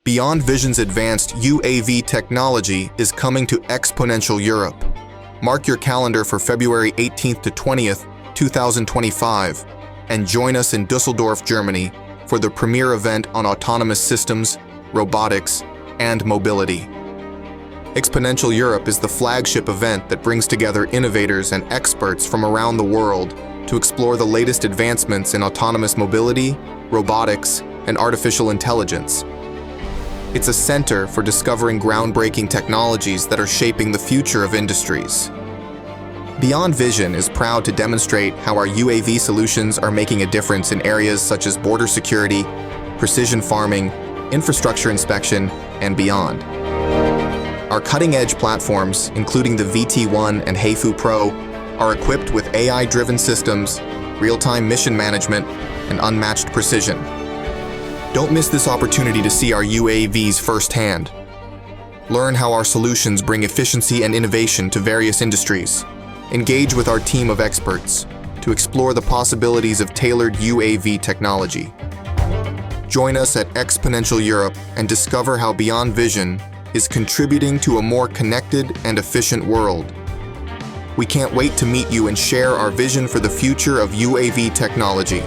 Beyond Vision's advanced UAV technology is coming to Xponential Europe. Mark your calendar for February 18th to 20th, 2025, and join us in Düsseldorf, Germany, for the premier event on autonomous systems, robotics, and mobility. Xponential Europe is the flagship event that brings together innovators and experts from around the world to explore the latest advancements in autonomous mobility, robotics, and artificial intelligence. It's a center for discovering groundbreaking technologies that are shaping the future of industries. Beyond Vision is proud to demonstrate how our UAV solutions are making a difference in areas such as border security, precision farming, infrastructure inspection, and beyond. Our cutting-edge platforms, including the VTOne and HEIFU Pro, are equipped with AI-driven systems, real-time mission management, and unmatched precision. Don't miss this opportunity to see our UAVs firsthand. Learn how our solutions bring efficiency and innovation to various industries. Engage with our team of experts to explore the possibilities of tailored UAV technology. Join us at Xponential Europe and discover how Beyond Vision is contributing to a more connected and efficient world. We can't wait to meet you and share our vision for the future of UAV technology.